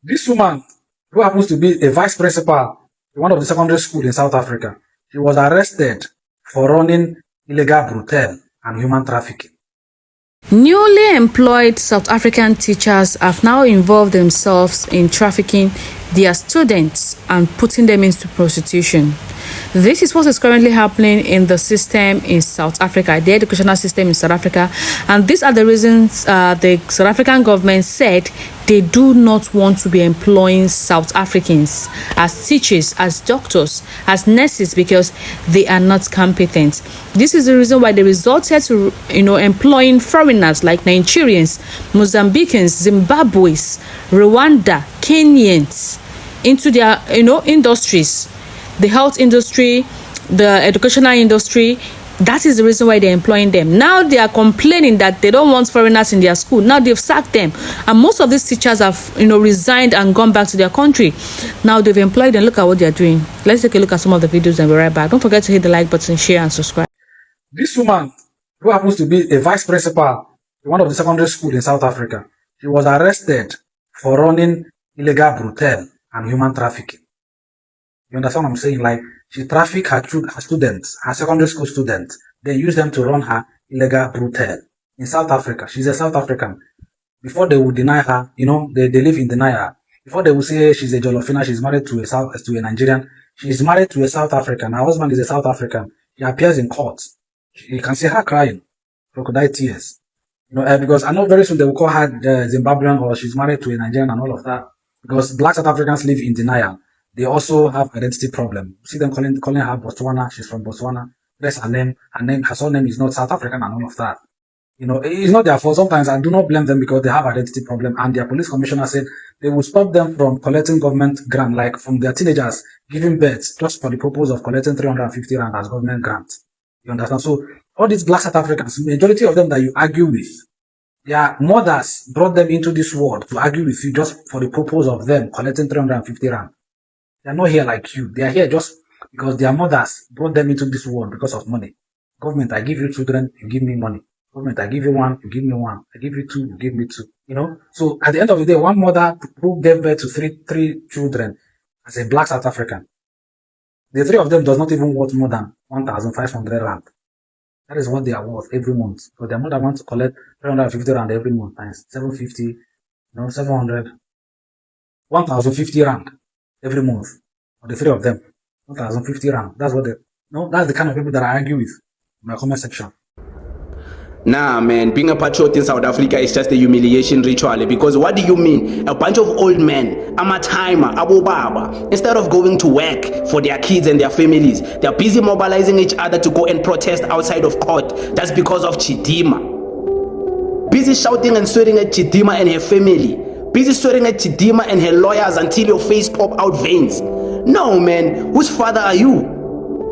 This woman, who happens to be a vice principal in one of the secondary schools in South Africa, she was arrested for running illegal brothel and human trafficking. Newly employed South African teachers have now involved themselves in trafficking their students and putting them into prostitution. This is what is currently happening in the system in South Africa, the educational system in South Africa. And these are the reasons the South African government said they do not want to be employing South Africans as teachers, as doctors, as nurses, because they are not competent. This is the reason why they resorted to, employing foreigners like Nigerians, Mozambicans, Zimbabweans, Rwanda, Kenyans into their, industries. The health industry, the educational industry. That is the reason why they're employing them. Now they are complaining that they don't want foreigners in their school. Now they've sacked them. And most of these teachers have, resigned and gone back to their country. Now they've employed them. Look at what they're doing. Let's take a look at some of the videos and we'll be right back. Don't forget to hit the like button, share and subscribe. This woman, who happens to be a vice principal in one of the secondary schools in South Africa, she was arrested for running illegal brothel and human trafficking. You understand what I'm saying? Like, she trafficked her students, her secondary school students. They use them to run her illegal brothel in South Africa. She's a South African. Before they would deny her, they live in denial. Before they would say she's a Jolofina, she's married to a Nigerian. She's married to a South African. Her husband is a South African. She appears in court. You can see her crying, crocodile tears. Because I know very soon they will call her Zimbabwean or she's married to a Nigerian and all of that. Because black South Africans live in denial. They also have identity problem. See them calling her Botswana. She's from Botswana. That's her name. Her surname is not South African and all of that. It's not their fault. Sometimes I do not blame them because they have identity problem. And their police commissioner said they will stop them from collecting government grant, like from their teenagers giving birth just for the purpose of collecting 350 rand as government grant. You understand? So all these black South Africans, majority of them that you argue with, their mothers brought them into this world to argue with you just for the purpose of them collecting 350 rand. They are not here like you. They are here just because their mothers brought them into this world because of money. Government, I give you children, you give me money. Government, I give you one, you give me one. I give you two, you give me two. So at the end of the day, one mother who gave birth to three children as a black South African, the three of them does not even worth more than 1,500 rand. That is what they are worth every month. So their mother wants to collect 350 rand every month times 750, 700, 1,050 rand every month. For the three of them, 1,050 rand. That's what that's the kind of people that I argue with in my comment section. Nah, man, being a patriot in South Africa is just a humiliation ritual. Because what do you mean? A bunch of old men, timer, Abu Baba, instead of going to work for their kids and their families, they're busy mobilizing each other to go and protest outside of court just because of Chidima. Busy shouting and swearing at Chidima and her family. Busy swearing at Chidima and her lawyers until your face pop out veins. No, man, whose father are you?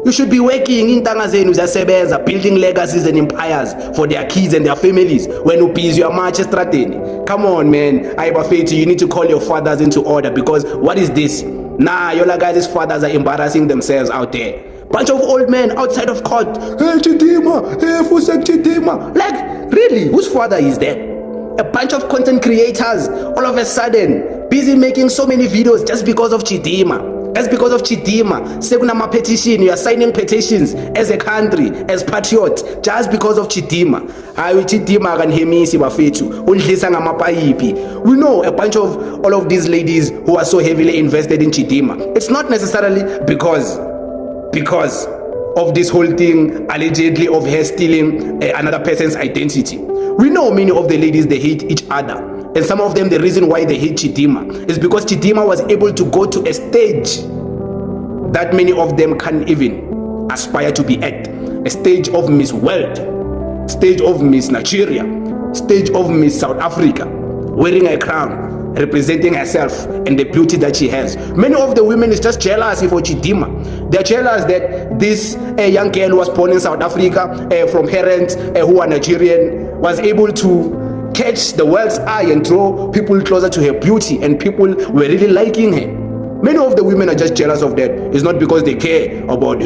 You should be working in Tangazenu Zasebeza, building legacies and empires for their kids and their families when you busy your march strategy. Come on, man. Aibafeti, you need to call your fathers into order because what is this? Nah, your guys' fathers are embarrassing themselves out there. Bunch of old men outside of court. Hey, Chidima. Hey, Fusek Chidima. Like, really? Whose father is that? A bunch of content creators all of a sudden busy making so many videos just because of Chidima. That's because of Chidima. Sekunama petition, you are signing petitions as a country, as patriots, just because of Chidima. Chidima can hemisi bafetu. We know a bunch of all of these ladies who are so heavily invested in Chidima. It's not necessarily because of this whole thing allegedly of her stealing another person's identity. We know many of the ladies, they hate each other. And some of them, the reason why they hate Chidima is because Chidima was able to go to a stage that many of them can't even aspire to be at. A stage of Miss World, stage of Miss Nigeria, stage of Miss South Africa, wearing a crown, representing herself and the beauty that she has. Many of the women is just jealous for Chidima. They're jealous that this young girl who was born in South Africa from parents who are Nigerian was able to catch the world's eye and draw people closer to her beauty, and people were really liking her. Many of the women are just jealous of that. It's not because they care about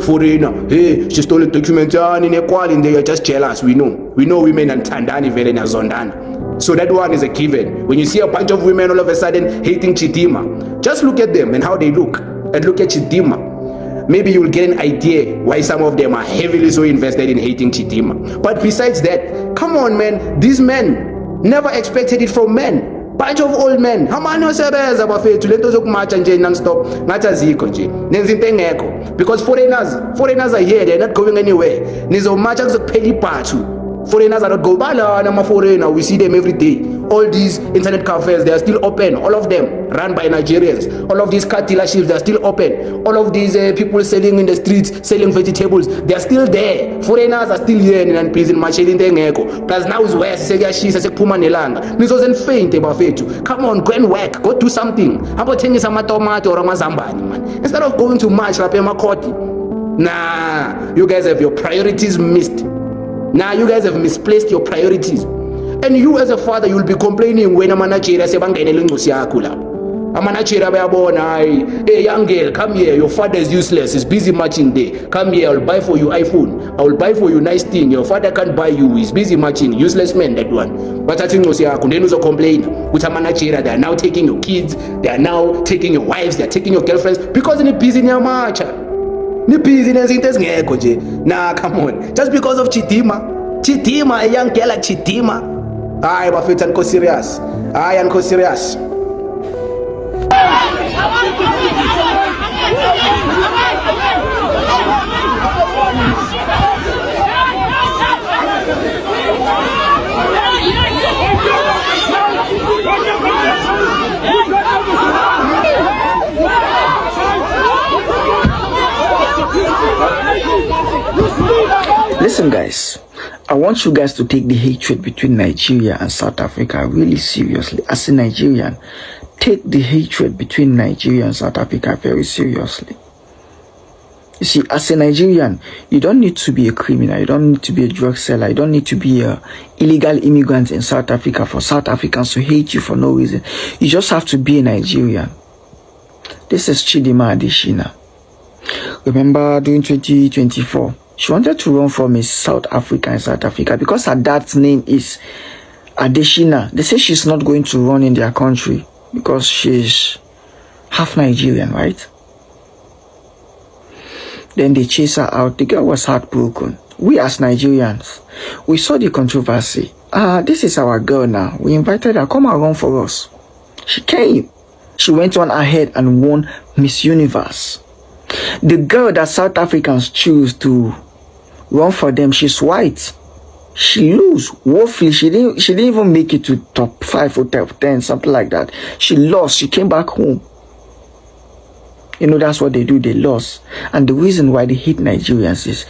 foreigner, she stole a document in equality, and they are just jealous. We know women and Tandani very Zondani. So that one is a given. When you see a bunch of women all of a sudden hating Chidima, just look at them and how they look, and look at Chidima. Maybe you'll get an idea why some of them are heavily so invested in hating Chidima. But besides that, come on, man, these men never expected it from men. Bunch of old men. Hamani osebenza bafethu lento zokumatcha nje non-stop ngathi azikho nje. Nenza into engekho because foreigners are here, they're not going anywhere. Nizomatcha kuzokuphela ibhathu. Foreigners are not going. Balana ama-foreigner, we see them every day. All these internet cafes, they are still open. All of them run by Nigerians. All of these car dealerships, they are still open. All of these people selling in the streets, selling vegetables, they are still there. Foreigners are still here in prison, masheli into engekho. Plus now is west, sekuyashisa sekuphuma nelanga. Nizozen faint bafethu. Come on, go and work, go do something. Abothengisa amatomato or amazambane, man. Instead of going to march lapha emakhoti. Nah, you guys have your priorities missed. Now you guys have misplaced your priorities. And you as a father, you'll be complaining when amanajera sebangenele ingosi yakho lapho. Amanajera bayabona, hey young girl, come here, your father is useless, he's busy marching there. Come here, I'll buy for you iPhone, I will buy for you nice thing. Your father can't buy you, he's busy marching. Useless man, that one. But I think ingosi yakho, then uzo complain with amanajera, they are now taking your kids, they are now taking your wives, they are taking your girlfriends because they're busy in your marcha. Nah, come on. Just because of Chidima, a young girl like Chidima. Aye, Bafet and serious. Aye, and serious. Listen, guys, I want you guys to take the hatred between Nigeria and South Africa really seriously. As a Nigerian, take the hatred between Nigeria and South Africa very seriously. You see, as a Nigerian, you don't need to be a criminal, you don't need to be a drug seller, you don't need to be an illegal immigrant in South Africa for South Africans to hate you for no reason. You just have to be a Nigerian. This is Chidima Adesina. Remember during 2024, she wanted to run for Miss South Africa in South Africa because her dad's name is Adesina. They say she's not going to run in their country because she's half Nigerian, right? Then they chase her out. The girl was heartbroken. We as Nigerians, we saw the controversy. This is our girl now. We invited her, come and run for us. She came. She went on ahead and won Miss Universe. The girl that South Africans choose to run for them, she's white. She lose woefully. She didn't even make it to top 5 or top 10, something like that. She lost. She came back home. You know, that's what they do. They lost. And the reason why they hate Nigerians is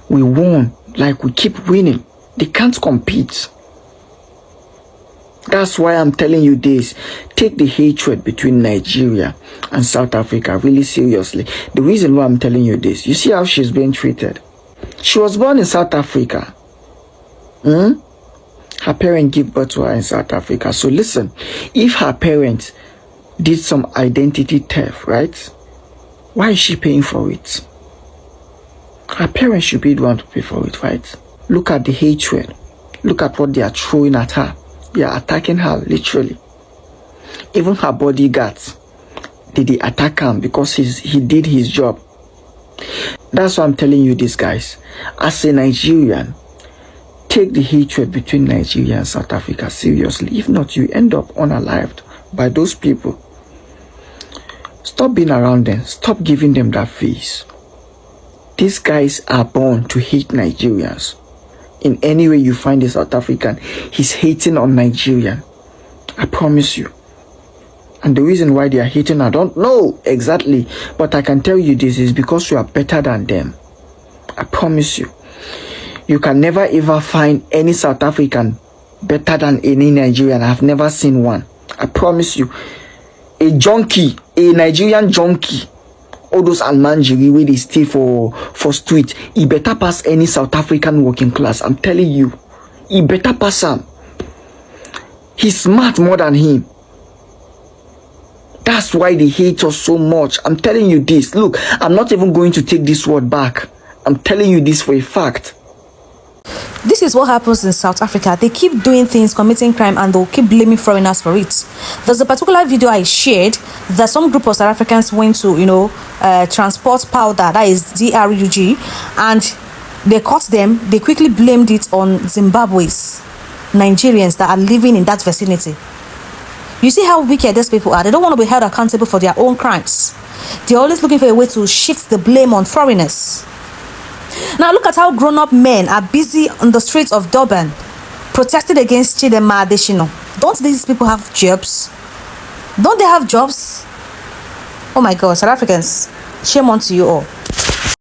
we won. Like, we keep winning. They can't compete. That's why I'm telling you this. Take the hatred between Nigeria and South Africa really seriously. The reason why I'm telling you this, you see how she's being treated. She was born in South Africa. Her parents gave birth to her in South Africa. So listen, if her parents did some identity theft, right? Why is she paying for it? Her parents should be the one to pay for it, right? Look at the hatred. Look at what they are throwing at her. They are attacking her, literally. Even her bodyguards, they attack him because he did his job. That's why I'm telling you this, guys. As a Nigerian, take the hatred between Nigeria and South Africa seriously. If not, you end up unalived by those people. Stop being around them. Stop giving them that face. These guys are born to hate Nigerians. In any way you find a South African, he's hating on Nigerian. I promise you. And the reason why they are hating, I don't know exactly. But I can tell you this is because you are better than them. I promise you. You can never ever find any South African better than any Nigerian. I've never seen one. I promise you. A junkie, a Nigerian junkie, all those almanjiri where they stay for street, he better pass any South African working class. I'm telling you, he better pass him. He's smart more than him. That's why they hate us so much. I'm telling you this. Look, I'm not even going to take this word back. I'm telling you this for a fact. This is what happens in South Africa. They keep doing things, committing crime, and they'll keep blaming foreigners for it. There's a particular video I shared that some group of South Africans went to, transport powder, that is DRUG, and they caught them. They quickly blamed it on Zimbabwe's Nigerians that are living in that vicinity. You see how wicked these people are. They don't want to be held accountable for their own crimes. They're always looking for a way to shift the blame on foreigners. Now look at how grown-up men are busy on the streets of Durban protesting against Chidema Adeshino. Don't these people have jobs? Don't they have jobs? Oh my God, South Africans, shame on to you all.